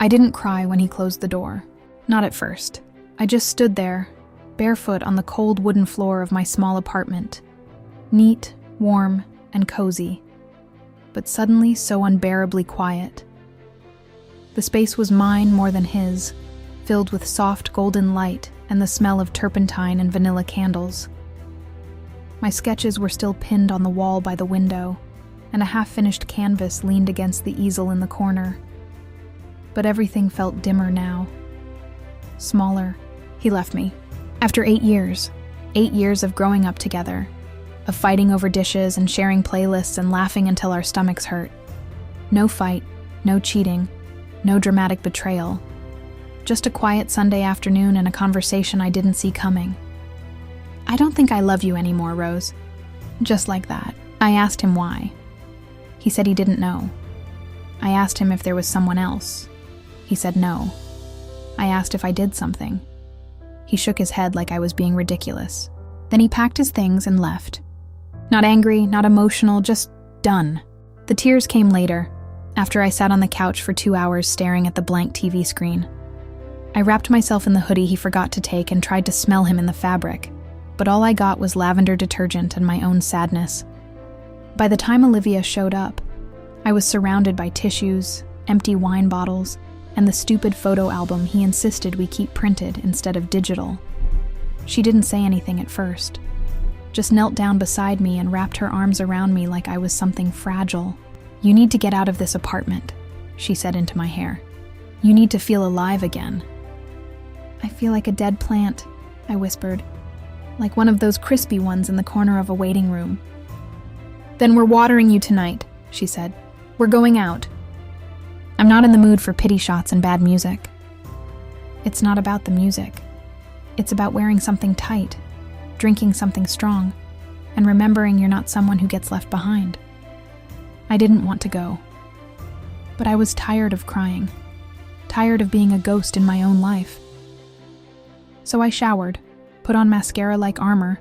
I didn't cry when he closed the door. Not at first. I just stood there, barefoot on the cold wooden floor of my small apartment. Neat, warm, and cozy. But suddenly so unbearably quiet. The space was mine more than his, filled with soft golden light and the smell of turpentine and vanilla candles. My sketches were still pinned on the wall by the window, and a half-finished canvas leaned against the easel in the corner. But everything felt dimmer now. Smaller. He left me. After 8 years. 8 years of growing up together. Of fighting over dishes and sharing playlists and laughing until our stomachs hurt. No fight, no cheating, no dramatic betrayal. Just a quiet Sunday afternoon and a conversation I didn't see coming. "I don't think I love you anymore, Rose." Just like that. I asked him why. He said he didn't know. I asked him if there was someone else. He said no. I asked if I did something. He shook his head like I was being ridiculous. Then he packed his things and left. Not angry, not emotional, just done. The tears came later, after I sat on the couch for 2 hours staring at the blank TV screen. I wrapped myself in the hoodie he forgot to take and tried to smell him in the fabric, but all I got was lavender detergent and my own sadness. By the time Olivia showed up, I was surrounded by tissues, empty wine bottles, and the stupid photo album he insisted we keep printed instead of digital. She didn't say anything at first, just knelt down beside me and wrapped her arms around me like I was something fragile. "You need to get out of this apartment," she said into my hair. "You need to feel alive again." "I feel like a dead plant," I whispered, "like one of those crispy ones in the corner of a waiting room." "Then we're watering you tonight," she said. "We're going out." I'm not in the mood for pity shots and bad music. It's not about the music. It's about wearing something tight, drinking something strong, and remembering you're not someone who gets left behind. I didn't want to go. But I was tired of crying, tired of being a ghost in my own life. So I showered, put on mascara-like armor,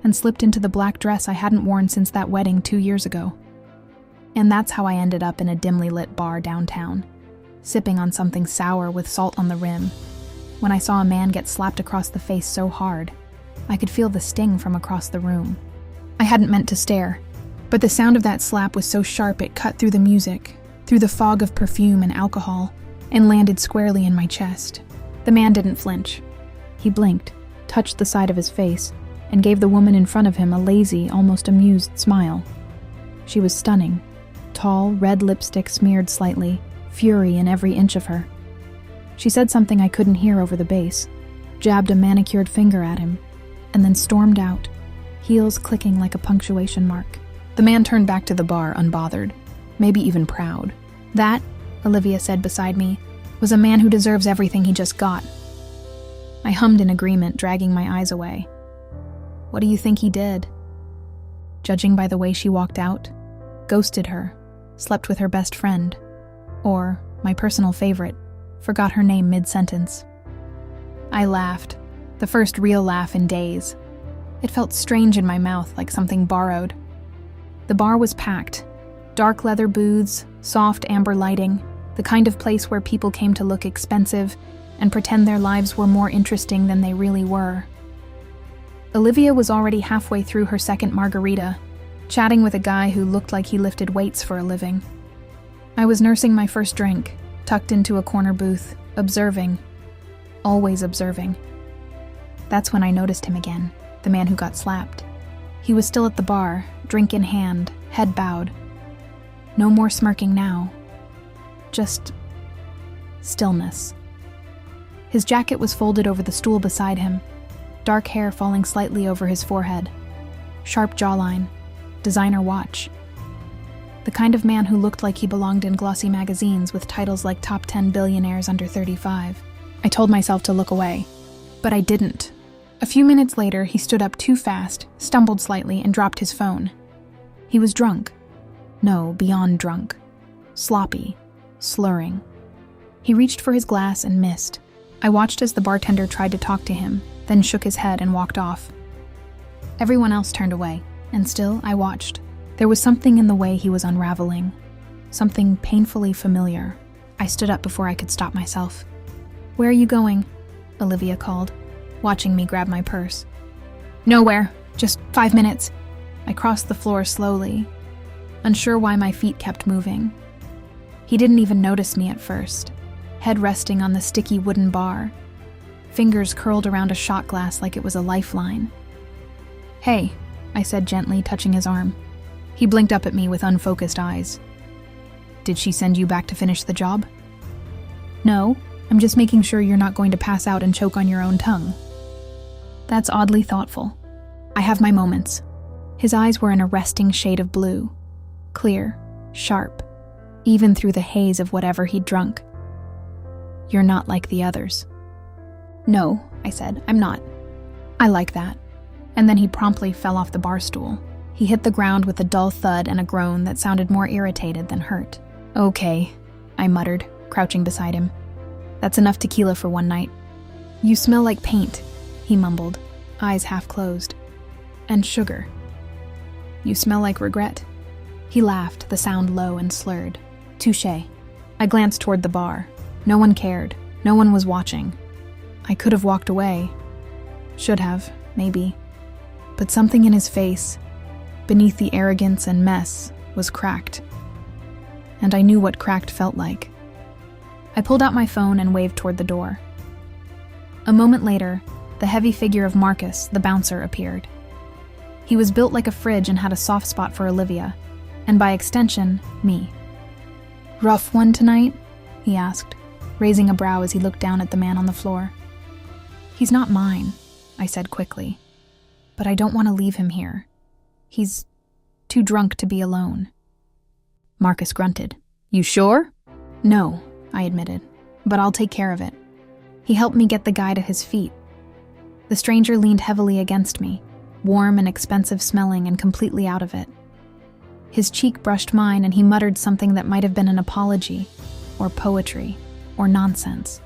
and slipped into the black dress I hadn't worn since that wedding 2 years ago. And that's how I ended up in a dimly lit bar downtown, sipping on something sour with salt on the rim, when I saw a man get slapped across the face so hard, I could feel the sting from across the room. I hadn't meant to stare, but the sound of that slap was so sharp it cut through the music, through the fog of perfume and alcohol, and landed squarely in my chest. The man didn't flinch. He blinked, touched the side of his face, and gave the woman in front of him a lazy, almost amused smile. She was stunning. Tall, red lipstick smeared slightly, fury in every inch of her. She said something I couldn't hear over the bass, jabbed a manicured finger at him, and then stormed out, heels clicking like a punctuation mark. The man turned back to the bar unbothered, maybe even proud. "That," Olivia said beside me, "was a man who deserves everything he just got." I hummed in agreement, dragging my eyes away. "What do you think he did?" Judging by the way she walked out, ghosted her, slept with her best friend, or, my personal favorite, forgot her name mid-sentence. I laughed, the first real laugh in days. It felt strange in my mouth, like something borrowed. The bar was packed. Dark leather booths, soft amber lighting, the kind of place where people came to look expensive and pretend their lives were more interesting than they really were. Olivia was already halfway through her second margarita, chatting with a guy who looked like he lifted weights for a living. I was nursing my first drink, tucked into a corner booth, observing. Always observing. That's when I noticed him again, the man who got slapped. He was still at the bar, drink in hand, head bowed. No more smirking now. Just stillness. His jacket was folded over the stool beside him, dark hair falling slightly over his forehead. Sharp jawline, designer watch. The kind of man who looked like he belonged in glossy magazines with titles like Top 10 Billionaires Under 35. I told myself to look away, but I didn't. A few minutes later, he stood up too fast, stumbled slightly, and dropped his phone. He was drunk. No, beyond drunk. Sloppy. Slurring. He reached for his glass and missed. I watched as the bartender tried to talk to him, then shook his head and walked off. Everyone else turned away, and still I watched. There was something in the way he was unraveling. Something painfully familiar. I stood up before I could stop myself. "Where are you going?" Olivia called, watching me grab my purse. "Nowhere. Just 5 minutes." I crossed the floor slowly, unsure why my feet kept moving. He didn't even notice me at first, head resting on the sticky wooden bar, fingers curled around a shot glass like it was a lifeline. "Hey," I said gently, touching his arm. He blinked up at me with unfocused eyes. "Did she send you back to finish the job?" "No, I'm just making sure you're not going to pass out and choke on your own tongue." "That's oddly thoughtful. I have my moments." His eyes were an arresting shade of blue, clear, sharp, even through the haze of whatever he'd drunk. "You're not like the others." "No," I said, "I'm not." "I like that." And then he promptly fell off the bar stool. He hit the ground with a dull thud and a groan that sounded more irritated than hurt. "Okay," I muttered, crouching beside him. "That's enough tequila for one night." "You smell like paint," he mumbled, eyes half closed. "And sugar." "You smell like regret." He laughed, the sound low and slurred. "Touché." I glanced toward the bar. No one cared. No one was watching. I could have walked away. Should have, maybe. But something in his face, beneath the arrogance and mess, was cracked. And I knew what cracked felt like. I pulled out my phone and waved toward the door. A moment later, the heavy figure of Marcus, the bouncer, appeared. He was built like a fridge and had a soft spot for Olivia, and by extension, me. "Rough one tonight?" he asked, raising a brow as he looked down at the man on the floor. "He's not mine," I said quickly. "But I don't want to leave him here. He's too drunk to be alone." Marcus grunted. "You sure?" "No," I admitted, "but I'll take care of it." He helped me get the guy to his feet. The stranger leaned heavily against me, warm and expensive smelling and completely out of it. His cheek brushed mine and he muttered something that might have been an apology, or poetry, or nonsense.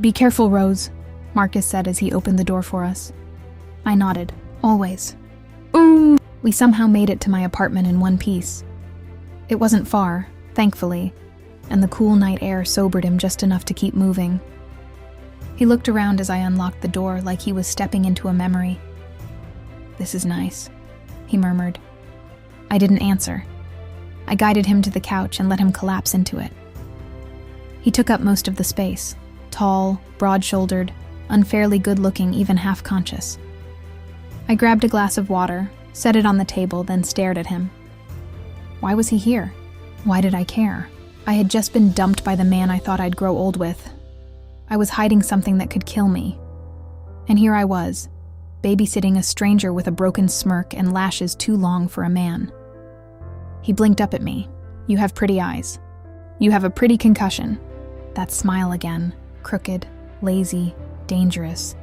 "Be careful, Rose," Marcus said as he opened the door for us. I nodded. "Always." Ooh! We somehow made it to my apartment in one piece. It wasn't far, thankfully, and the cool night air sobered him just enough to keep moving. He looked around as I unlocked the door like he was stepping into a memory. "This is nice," he murmured. I didn't answer. I guided him to the couch and let him collapse into it. He took up most of the space, tall, broad-shouldered, unfairly good-looking, even half-conscious. I grabbed a glass of water, set it on the table, then stared at him. Why was he here? Why did I care? I had just been dumped by the man I thought I'd grow old with. I was hiding something that could kill me. And here I was, babysitting a stranger with a broken smirk and lashes too long for a man. He blinked up at me. "You have pretty eyes. You have a pretty concussion." That smile again, crooked, lazy, dangerous.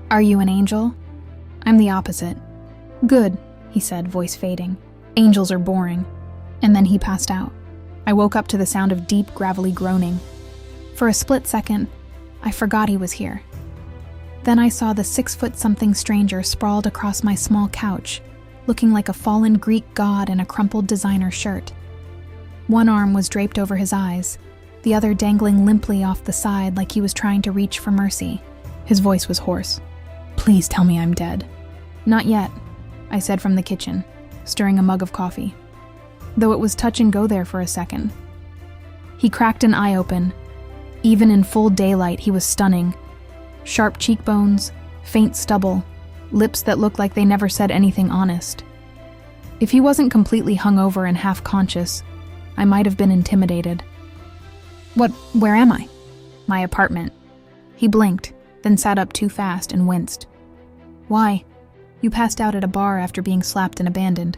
"Are you an angel?" "I'm the opposite." "Good," he said, voice fading. "Angels are boring." And then he passed out. I woke up to the sound of deep, gravelly groaning. For a split second, I forgot he was here. Then I saw the 6-foot-something stranger sprawled across my small couch, looking like a fallen Greek god in a crumpled designer shirt. One arm was draped over his eyes, the other dangling limply off the side like he was trying to reach for mercy. His voice was hoarse. "Please tell me I'm dead." "Not yet," I said from the kitchen, stirring a mug of coffee, though it was touch and go there for a second. He cracked an eye open. Even in full daylight, he was stunning. Sharp cheekbones, faint stubble, lips that looked like they never said anything honest. If he wasn't completely hungover and half-conscious, I might have been intimidated. Where am I?" "My apartment." He blinked, then sat up too fast and winced. "Why? You passed out at a bar after being slapped and abandoned."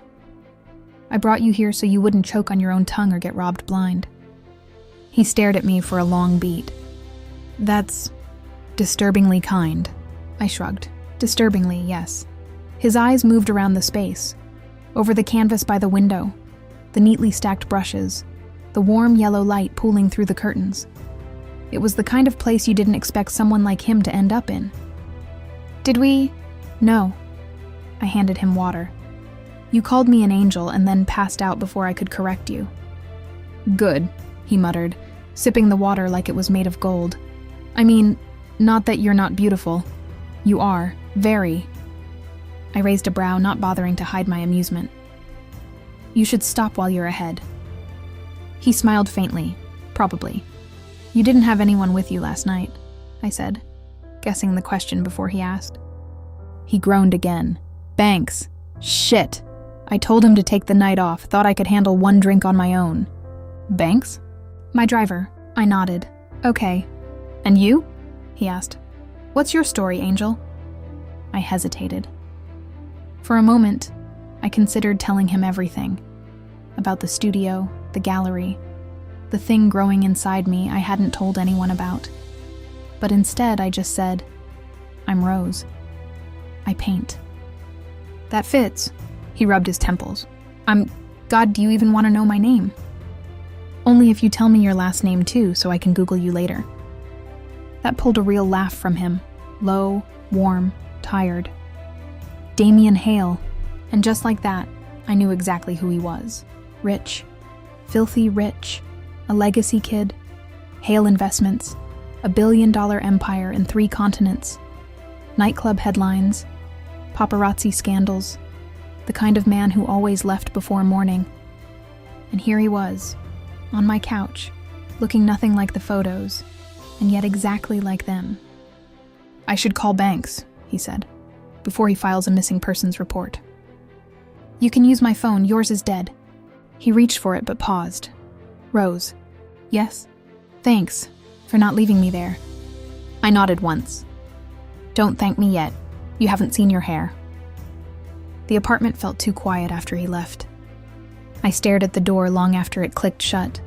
"I brought you here so you wouldn't choke on your own tongue or get robbed blind." He stared at me for a long beat. "That's disturbingly kind." I shrugged. "Disturbingly, yes." His eyes moved around the space, over the canvas by the window, the neatly stacked brushes, the warm yellow light pooling through the curtains. It was the kind of place you didn't expect someone like him to end up in. "Did we?" "No." I handed him water. "You called me an angel and then passed out before I could correct you." "Good," he muttered, sipping the water like it was made of gold. I mean, not that you're not beautiful. You are, very. I raised a brow, not bothering to hide my amusement. You should stop while you're ahead. He smiled faintly, probably. You didn't have anyone with you last night, I said, guessing the question before he asked. He groaned again. Banks. Shit. I told him to take the night off, thought I could handle one drink on my own. Banks? My driver. I nodded. Okay. And you? He asked. What's your story, Angel? I hesitated. For a moment, I considered telling him everything. About the studio, the gallery, the thing growing inside me I hadn't told anyone about. But instead, I just said, I'm Rose. I paint. That fits. He rubbed his temples. God, do you even want to know my name? Only if you tell me your last name too, so I can Google you later. That pulled a real laugh from him. Low, warm, tired. Damien Hale. And just like that, I knew exactly who he was. Rich. Filthy rich. A legacy kid. Hale Investments. $1 billion empire in 3 continents. Nightclub headlines. Paparazzi scandals. The kind of man who always left before morning. And here he was, on my couch, looking nothing like the photos, and yet exactly like them. I should call Banks, he said, before he files a missing persons report. You can use my phone, yours is dead. He reached for it but paused. Rose. Yes? Thanks for not leaving me there. I nodded once. Don't thank me yet. You haven't seen your hair. The apartment felt too quiet after he left. I stared at the door long after it clicked shut,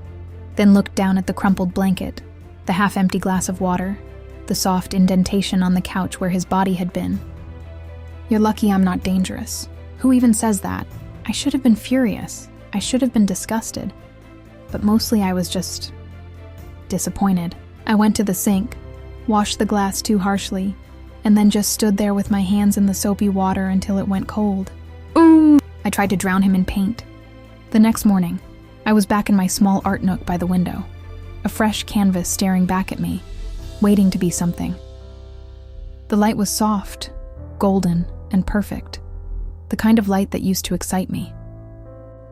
then looked down at the crumpled blanket, the half-empty glass of water, the soft indentation on the couch where his body had been. You're lucky I'm not dangerous. Who even says that? I should have been furious. I should have been disgusted. But mostly I was just disappointed. I went to the sink, washed the glass too harshly, and then just stood there with my hands in the soapy water until it went cold. Ooh! I tried to drown him in paint. The next morning, I was back in my small art nook by the window, a fresh canvas staring back at me, waiting to be something. The light was soft, golden, and perfect, the kind of light that used to excite me.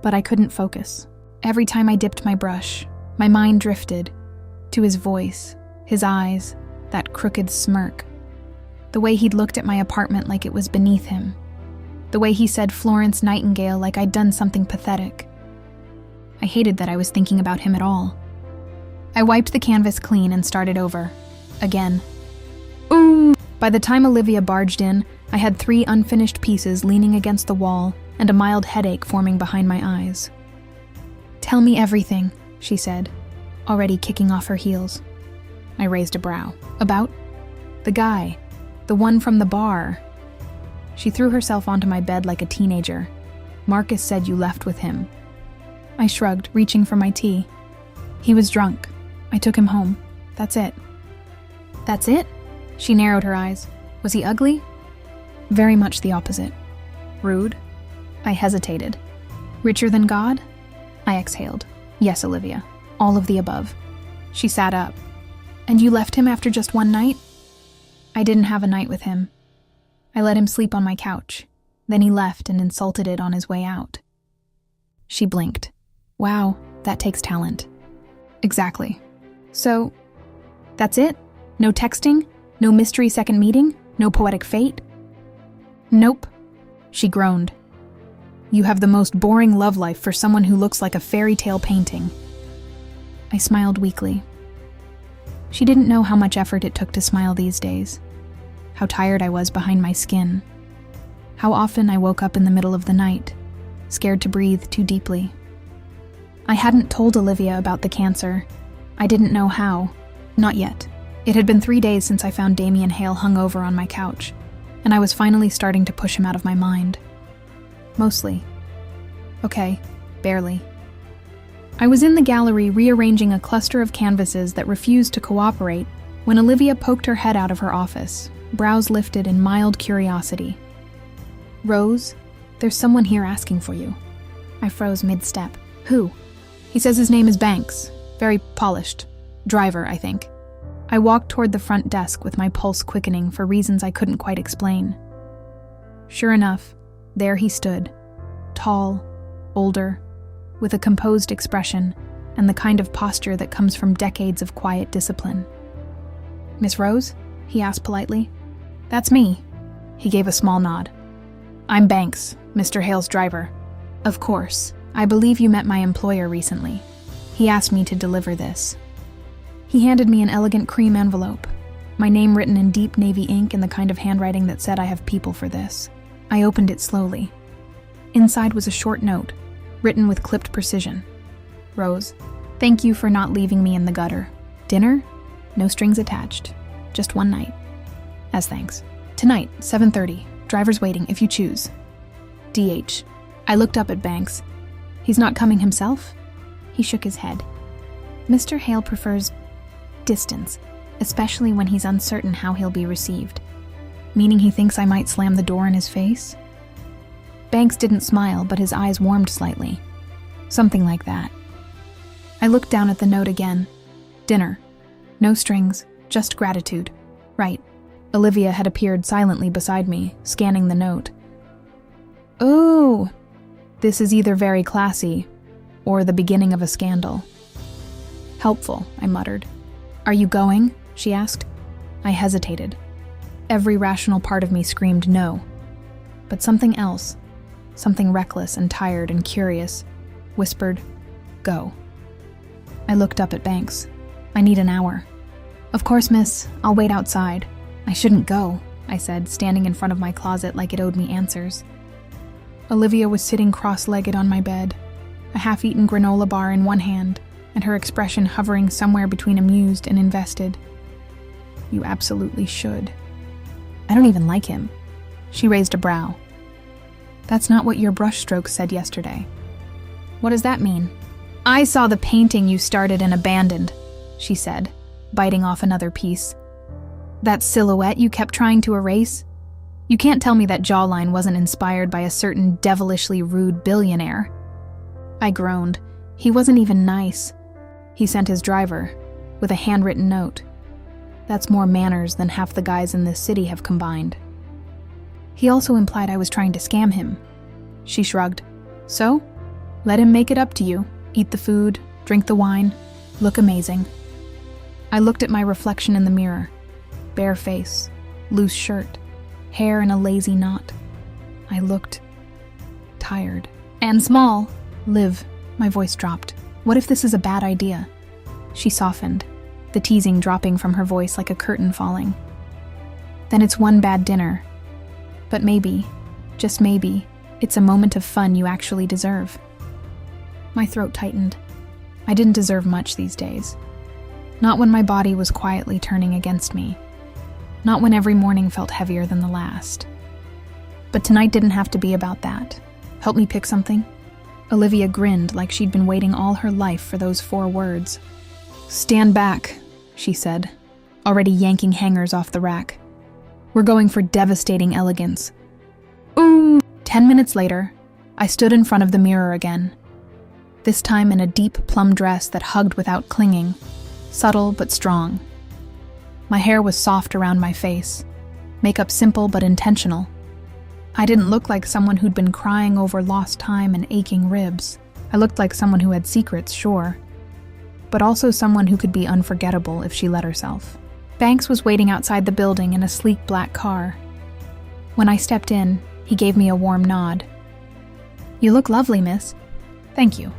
But I couldn't focus. Every time I dipped my brush, my mind drifted to his voice, his eyes, that crooked smirk. The way he'd looked at my apartment like it was beneath him. The way he said Florence Nightingale like I'd done something pathetic. I hated that I was thinking about him at all. I wiped the canvas clean and started over. Again. Ooh! By the time Olivia barged in, I had 3 unfinished pieces leaning against the wall and a mild headache forming behind my eyes. Tell me everything, she said, already kicking off her heels. I raised a brow. About? The guy. The one from the bar. She threw herself onto my bed like a teenager. Marcus said you left with him. I shrugged, reaching for my tea. He was drunk. I took him home. That's it. That's it? She narrowed her eyes. Was he ugly? Very much the opposite. Rude? I hesitated. Richer than God? I exhaled. Yes, Olivia. All of the above. She sat up. And you left him after just one night? I didn't have a night with him. I let him sleep on my couch. Then he left and insulted it on his way out. She blinked. Wow, that takes talent. Exactly. So, that's it? No texting? No mystery second meeting? No poetic fate? Nope. She groaned. You have the most boring love life for someone who looks like a fairy tale painting. I smiled weakly. She didn't know how much effort it took to smile these days. How tired I was behind my skin. How often I woke up in the middle of the night, scared to breathe too deeply. I hadn't told Olivia about the cancer. I didn't know how. Not yet. It had been 3 days since I found Damien Hale hung over on my couch, and I was finally starting to push him out of my mind. Mostly. Okay, barely. I was in the gallery rearranging a cluster of canvases that refused to cooperate when Olivia poked her head out of her office, brows lifted in mild curiosity. Rose, there's someone here asking for you. I froze mid-step. Who? He says his name is Banks. Very polished. Driver, I think. I walked toward the front desk with my pulse quickening for reasons I couldn't quite explain. Sure enough, there he stood, tall, older, with a composed expression and the kind of posture that comes from decades of quiet discipline. "Miss Rose?" he asked politely. "That's me." He gave a small nod. "I'm Banks, Mr. Hale's driver." "Of course. I believe you met my employer recently. He asked me to deliver this." He handed me an elegant cream envelope, my name written in deep navy ink in the kind of handwriting that said I have people for this. I opened it slowly. Inside was a short note, written with clipped precision. "Rose, thank you for not leaving me in the gutter. Dinner? No strings attached. Just one night. As thanks. Tonight, 7:30. Driver's waiting if you choose. DH." I looked up at Banks. "He's not coming himself?" He shook his head. "Mr. Hale prefers distance, especially when he's uncertain how he'll be received." Meaning he thinks I might slam the door in his face? Banks didn't smile, but his eyes warmed slightly. Something like that. I looked down at the note again. Dinner. No strings, just gratitude. Right. Olivia had appeared silently beside me, scanning the note. "Oh, this is either very classy or the beginning of a scandal." "Helpful," I muttered. "Are you going?" she asked. I hesitated. Every rational part of me screamed no. But something else, something reckless and tired and curious, whispered, "Go." I looked up at Banks. "I need an hour." "Of course, miss. I'll wait outside." "I shouldn't go," I said, standing in front of my closet like it owed me answers. Olivia was sitting cross-legged on my bed, a half-eaten granola bar in one hand, and her expression hovering somewhere between amused and invested. "You absolutely should." "I don't even like him." She raised a brow. "That's not what your Brushstrokes said yesterday." "What does that mean?" "I saw the painting you started and abandoned," she said, biting off another piece. "That silhouette you kept trying to erase? You can't tell me that jawline wasn't inspired by a certain devilishly rude billionaire." I groaned. He wasn't even nice. He sent his driver, with a handwritten note. That's more manners than half the guys in this city have combined. He also implied I was trying to scam him. She shrugged. "So? Let him make it up to you. Eat the food, drink the wine, look amazing." I looked at my reflection in the mirror. Bare face, loose shirt, hair in a lazy knot. I looked tired. "And small." "Liv," my voice dropped. "What if this is a bad idea?" She softened, the teasing dropping from her voice like a curtain falling. "Then it's one bad dinner. But maybe, just maybe, it's a moment of fun you actually deserve." My throat tightened. I didn't deserve much these days. Not when my body was quietly turning against me. Not when every morning felt heavier than the last. But tonight didn't have to be about that. "Help me pick something?" Olivia grinned like she'd been waiting all her life for those 4 words. "Stand back," she said, already yanking hangers off the rack. "We're going for devastating elegance." Ooh! 10 minutes later, I stood in front of the mirror again. This time in a deep plum dress that hugged without clinging, subtle but strong. My hair was soft around my face, makeup simple but intentional. I didn't look like someone who'd been crying over lost time and aching ribs. I looked like someone who had secrets, sure, but also someone who could be unforgettable if she let herself. Banks was waiting outside the building in a sleek black car. When I stepped in, he gave me a warm nod. "You look lovely, miss." "Thank you."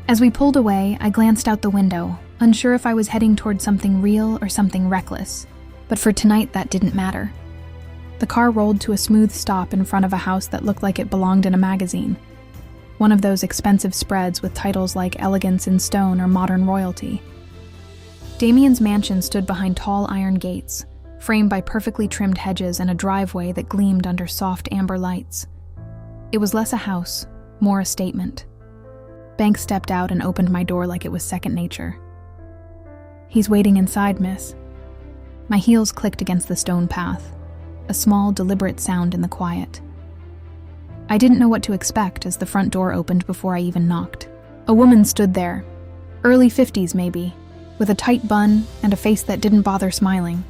As we pulled away, I glanced out the window, unsure if I was heading toward something real or something reckless. But for tonight, that didn't matter. The car rolled to a smooth stop in front of a house that looked like it belonged in a magazine. One of those expensive spreads with titles like Elegance in Stone or Modern Royalty. Damien's mansion stood behind tall iron gates, framed by perfectly trimmed hedges and a driveway that gleamed under soft amber lights. It was less a house, more a statement. Banks stepped out and opened my door like it was second nature. "He's waiting inside, miss." My heels clicked against the stone path, a small, deliberate sound in the quiet. I didn't know what to expect as the front door opened before I even knocked. A woman stood there, early 50s maybe, with a tight bun and a face that didn't bother smiling.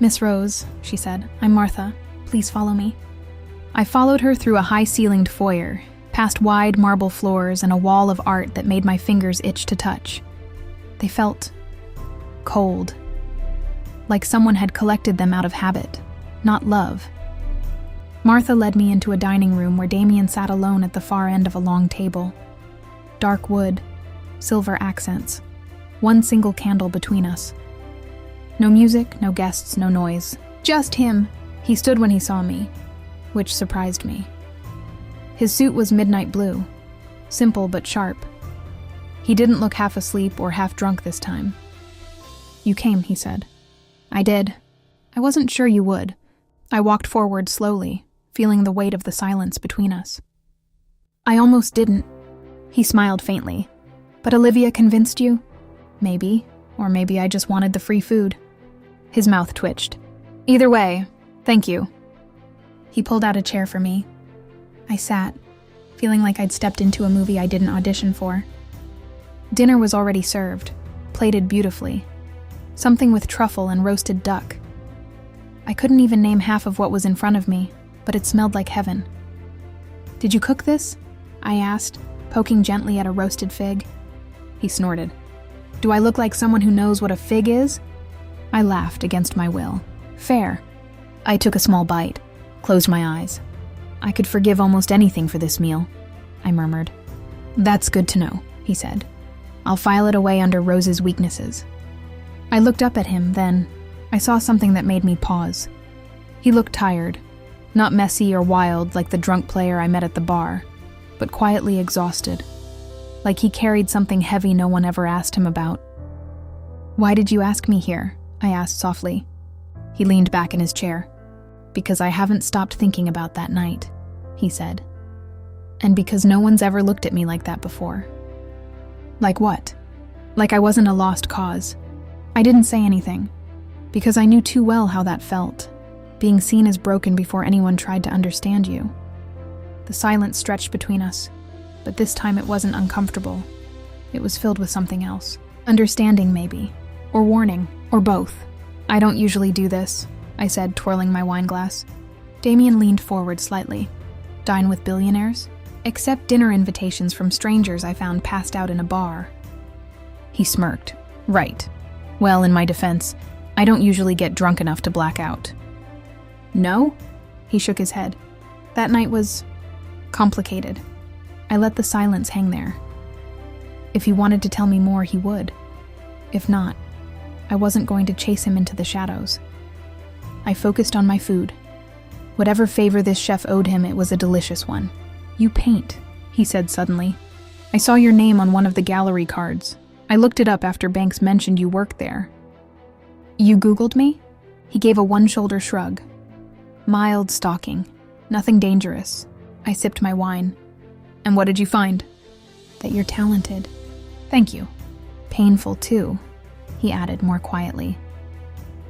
"Miss Rose," she said, "I'm Martha. Please follow me." I followed her through a high-ceilinged foyer, past wide marble floors and a wall of art that made my fingers itch to touch. They felt cold, like someone had collected them out of habit, not love. Martha led me into a dining room where Damien sat alone at the far end of a long table. Dark wood, silver accents, one single candle between us. No music, no guests, no noise. Just him. He stood when he saw me, which surprised me. His suit was midnight blue, simple but sharp. He didn't look half asleep or half drunk this time. "You came," he said. "I did. I wasn't sure you would." I walked forward slowly, feeling the weight of the silence between us. "I almost didn't." He smiled faintly. "But Olivia convinced you?" "Maybe, or maybe I just wanted the free food." His mouth twitched. "Either way, thank you." He pulled out a chair for me. I sat, feeling like I'd stepped into a movie I didn't audition for. Dinner was already served, plated beautifully. Something with truffle and roasted duck. I couldn't even name half of what was in front of me, but it smelled like heaven. "Did you cook this?" I asked, poking gently at a roasted fig. He snorted. "Do I look like someone who knows what a fig is?" I laughed against my will. "Fair." I took a small bite, closed my eyes. "I could forgive almost anything for this meal," I murmured. "That's good to know," he said. "I'll file it away under Rose's weaknesses." I looked up at him, then I saw something that made me pause. He looked tired, not messy or wild like the drunk player I met at the bar, but quietly exhausted, like he carried something heavy no one ever asked him about. "Why did you ask me here?" I asked softly. He leaned back in his chair. "Because I haven't stopped thinking about that night," he said. "And because no one's ever looked at me like that before." "Like what?" "Like I wasn't a lost cause." I didn't say anything, because I knew too well how that felt, being seen as broken before anyone tried to understand you. The silence stretched between us, but this time it wasn't uncomfortable. It was filled with something else. Understanding, maybe. Or warning. Or both. "I don't usually do this," I said, twirling my wine glass. Damien leaned forward slightly. "Dine with billionaires?" "Accept dinner invitations from strangers I found passed out in a bar." He smirked. "Right. Well, in my defense, I don't usually get drunk enough to black out." "No?" He shook his head. "That night was complicated." I let the silence hang there. If he wanted to tell me more, he would. If not, I wasn't going to chase him into the shadows. I focused on my food. Whatever favor this chef owed him, it was a delicious one. "You paint," he said suddenly. "I saw your name on one of the gallery cards. I looked it up after Banks mentioned you worked there." "You Googled me?" He gave a one-shoulder shrug. "Mild stalking. Nothing dangerous." I sipped my wine. "And what did you find?" "That you're talented." "Thank you." "Painful, too," he added more quietly.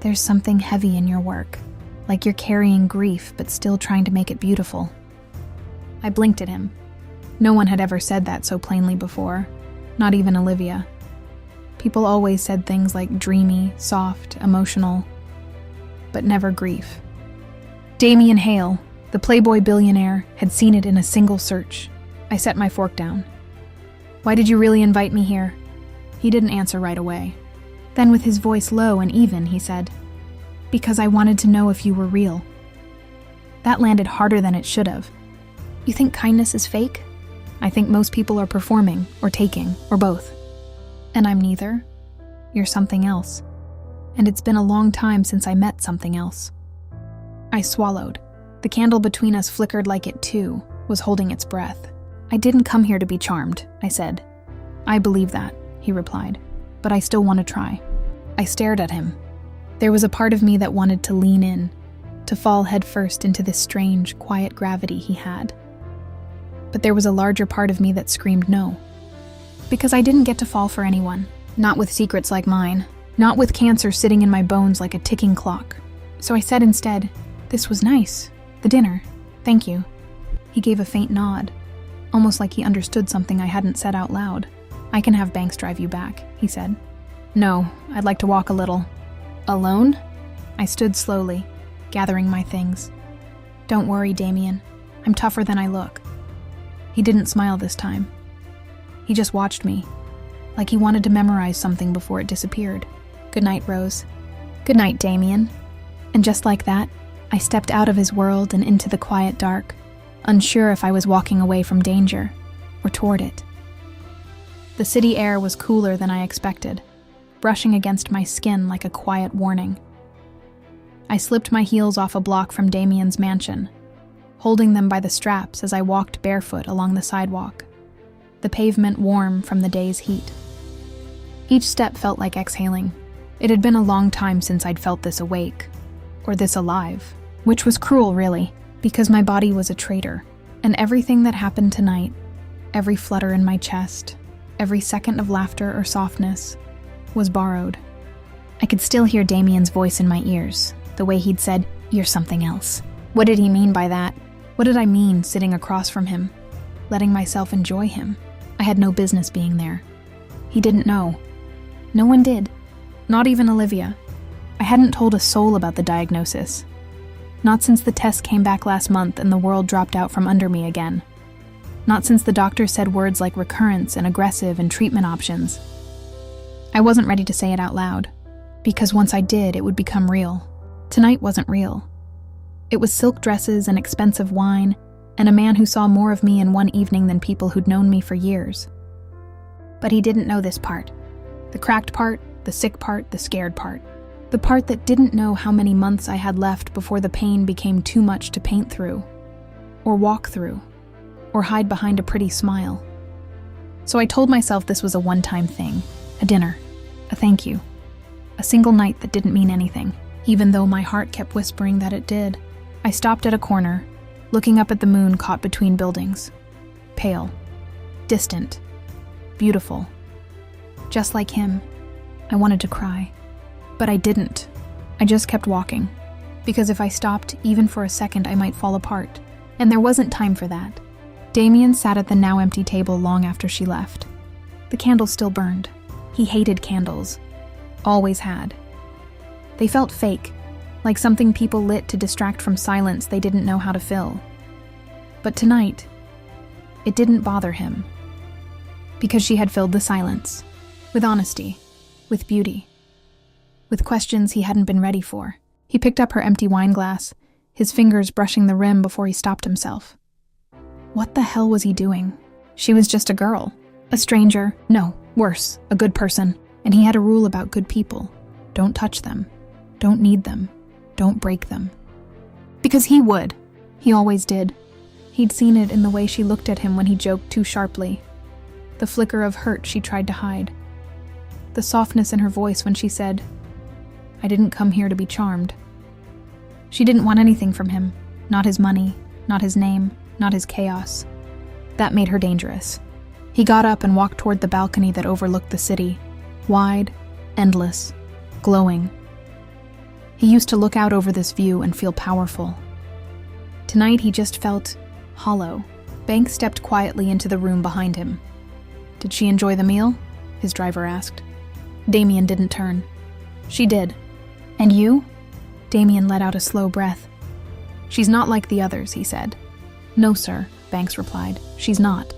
"There's something heavy in your work, like you're carrying grief but still trying to make it beautiful." I blinked at him. No one had ever said that so plainly before, not even Olivia. People always said things like dreamy, soft, emotional, but never grief. Damien Hale, the Playboy billionaire, had seen it in a single search. I set my fork down. "Why did you really invite me here?" He didn't answer right away. Then with his voice low and even, he said, "Because I wanted to know if you were real." That landed harder than it should have. "You think kindness is fake?" "I think most people are performing, or taking, or both." "And I'm neither. You're something else. And it's been a long time since I met something else." I swallowed. The candle between us flickered like it, too, was holding its breath. "I didn't come here to be charmed," I said. "I believe that," he replied, "but I still want to try." I stared at him. There was a part of me that wanted to lean in, to fall headfirst into this strange, quiet gravity he had. But there was a larger part of me that screamed no. Because I didn't get to fall for anyone, not with secrets like mine, not with cancer sitting in my bones like a ticking clock. So I said instead, "This was nice. The dinner. Thank you." He gave a faint nod, almost like he understood something I hadn't said out loud. "I can have Banks drive you back," he said. No, I'd like to walk a little. Alone? I stood slowly, gathering my things. Don't worry, Damien. I'm tougher than I look. He didn't smile this time. He just watched me, like he wanted to memorize something before it disappeared. Good night, Rose. Good night, Damien. And just like that, I stepped out of his world and into the quiet dark, unsure if I was walking away from danger or toward it. The city air was cooler than I expected, brushing against my skin like a quiet warning. I slipped my heels off a block from Damien's mansion, holding them by the straps as I walked barefoot along the sidewalk, the pavement warm from the day's heat. Each step felt like exhaling. It had been a long time since I'd felt this awake, or this alive, which was cruel, really, because my body was a traitor, and everything that happened tonight, every flutter in my chest, every second of laughter or softness, was borrowed. I could still hear Damien's voice in my ears, the way he'd said, "You're something else." What did he mean by that? What did I mean sitting across from him, letting myself enjoy him? I had no business being there. He didn't know. No one did. Not even Olivia. I hadn't told a soul about the diagnosis. Not since the test came back last month and the world dropped out from under me again. Not since the doctor said words like recurrence and aggressive and treatment options. I wasn't ready to say it out loud, because once I did, it would become real. Tonight wasn't real. It was silk dresses and expensive wine, and a man who saw more of me in one evening than people who'd known me for years. But he didn't know this part. The cracked part, the sick part, the scared part. The part that didn't know how many months I had left before the pain became too much to paint through, or walk through, or hide behind a pretty smile. So I told myself this was a one-time thing, a dinner, a thank you, a single night that didn't mean anything, even though my heart kept whispering that it did. I stopped at a corner, looking up at the moon caught between buildings. Pale, distant, beautiful. Just like him, I wanted to cry. But I didn't. I just kept walking, because if I stopped even for a second, I might fall apart. And there wasn't time for that. Damien sat at the now empty table long after she left. The candles still burned. He hated candles. Always had. They felt fake, like something people lit to distract from silence they didn't know how to fill. But tonight, it didn't bother him. Because she had filled the silence. With honesty. With beauty. With questions he hadn't been ready for. He picked up her empty wine glass, his fingers brushing the rim before he stopped himself. What the hell was he doing? She was just a girl. A stranger. No, worse, a good person. And he had a rule about good people. Don't touch them. Don't need them. Don't break them. Because he would. He always did. He'd seen it in the way she looked at him when he joked too sharply. The flicker of hurt she tried to hide. The softness in her voice when she said, "I didn't come here to be charmed." She didn't want anything from him. Not his money, not his name, not his chaos. That made her dangerous. He got up and walked toward the balcony that overlooked the city. Wide, endless, glowing. He used to look out over this view and feel powerful. Tonight he just felt hollow. Banks stepped quietly into the room behind him. "Did she enjoy the meal?" his driver asked. Damien didn't turn. She did. "And you?" Damien let out a slow breath. "She's not like the others," he said. "No, sir," Banks replied. "She's not."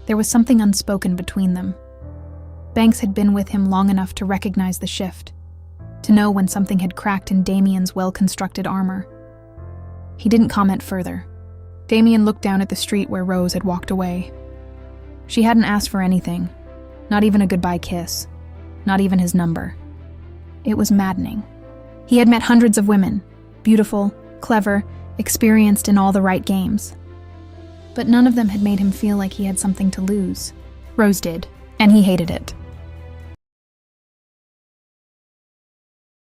There was something unspoken between them. Banks had been with him long enough to recognize the shift, to know when something had cracked in Damien's well-constructed armor. He didn't comment further. Damien looked down at the street where Rose had walked away. She hadn't asked for anything, not even a goodbye kiss, not even his number. It was maddening. He had met hundreds of women, beautiful, clever, experienced in all the right games. But none of them had made him feel like he had something to lose. Rose did, and he hated it.